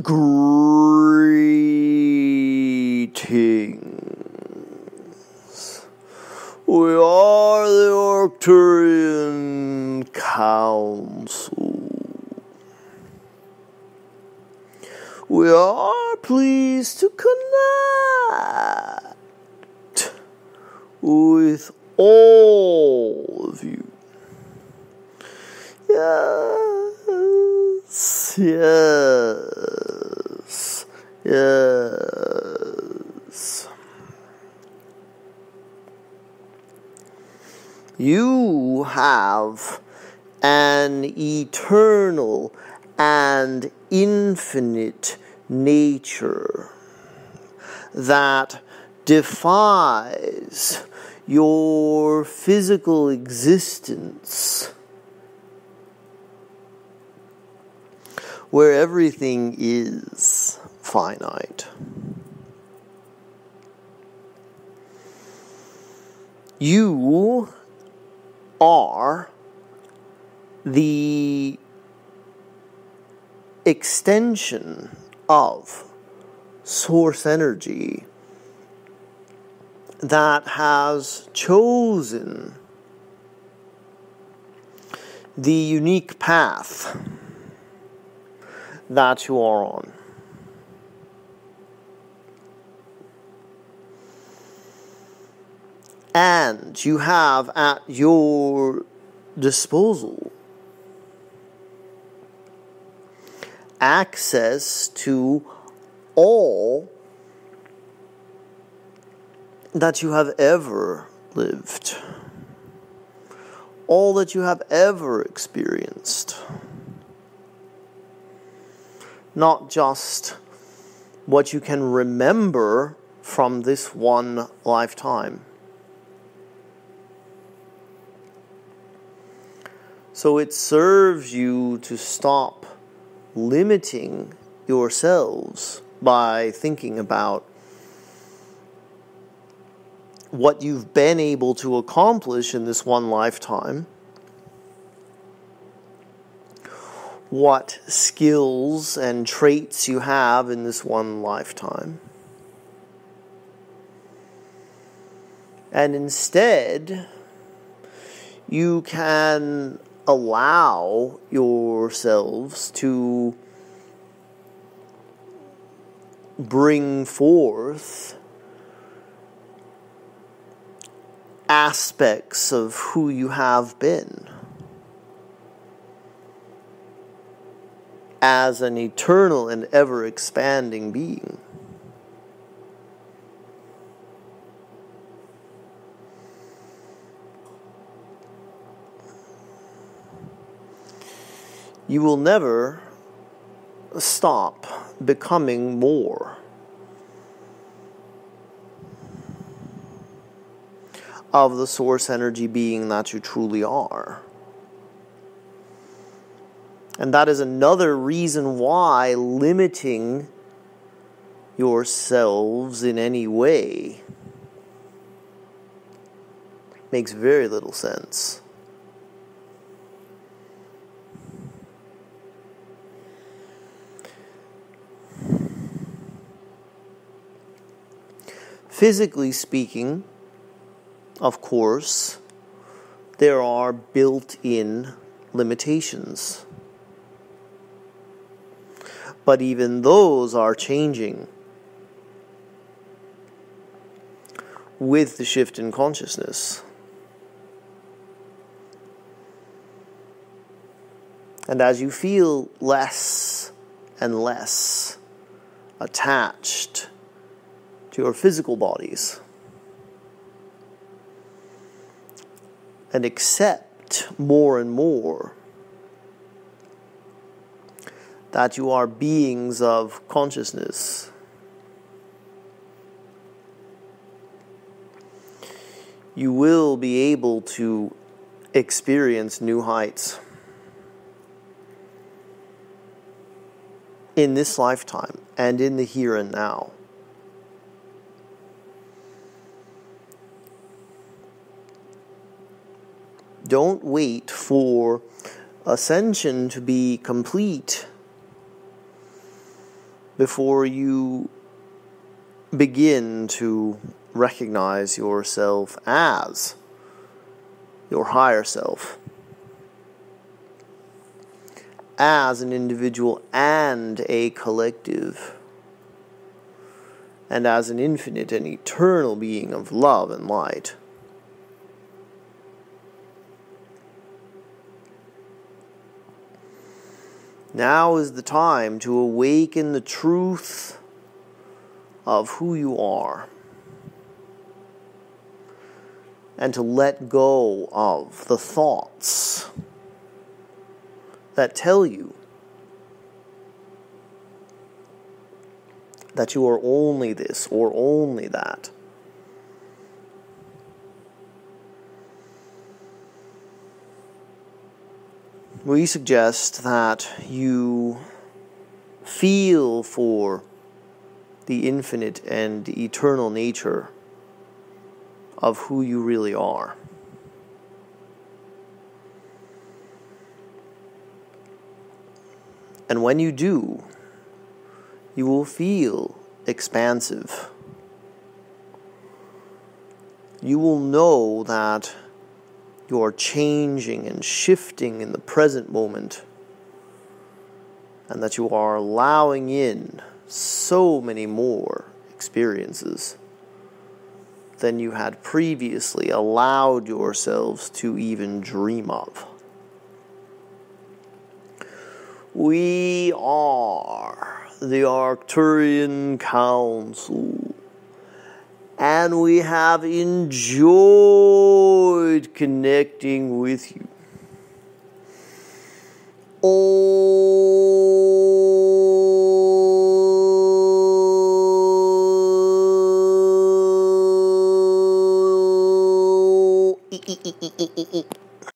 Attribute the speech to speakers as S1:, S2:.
S1: Greetings. We are the Arcturian Council. We are pleased to connect with all of you. Yes, yes, yes. You have an eternal and infinite nature that defies your physical existence, where everything is finite. You are the extension of source energy that has chosen the unique path that you are on. And you have at your disposal access to all that you have ever lived, all that you have ever experienced. Not just what you can remember from this one lifetime. So it serves you to stop limiting yourselves by thinking about what you've been able to accomplish in this one lifetime, what skills and traits you have in this one lifetime, and instead you can allow yourselves to bring forth aspects of who you have been as an eternal and ever-expanding being. You will never stop becoming more of the source energy being that you truly are. And that is another reason why limiting yourselves in any way makes very little sense. Physically speaking, of course, there are built-in limitations. But even those are changing with the shift in consciousness. And as you feel less and less attached to your physical bodies and accept more and more that you are beings of consciousness, you will be able to experience new heights in this lifetime and in the here and now. Don't wait for ascension to be complete before you begin to recognize yourself as your higher self, as an individual and a collective, and as an infinite and eternal being of love and light. Now is the time to awaken the truth of who you are and to let go of the thoughts that tell you that you are only this or only that. We suggest that you feel for the infinite and eternal nature of who you really are. And when you do, you will feel expansive. You will know that you are changing and shifting in the present moment, and that you are allowing in so many more experiences than you had previously allowed yourselves to even dream of. We are the Arcturian Council, and we have enjoyed connecting with you.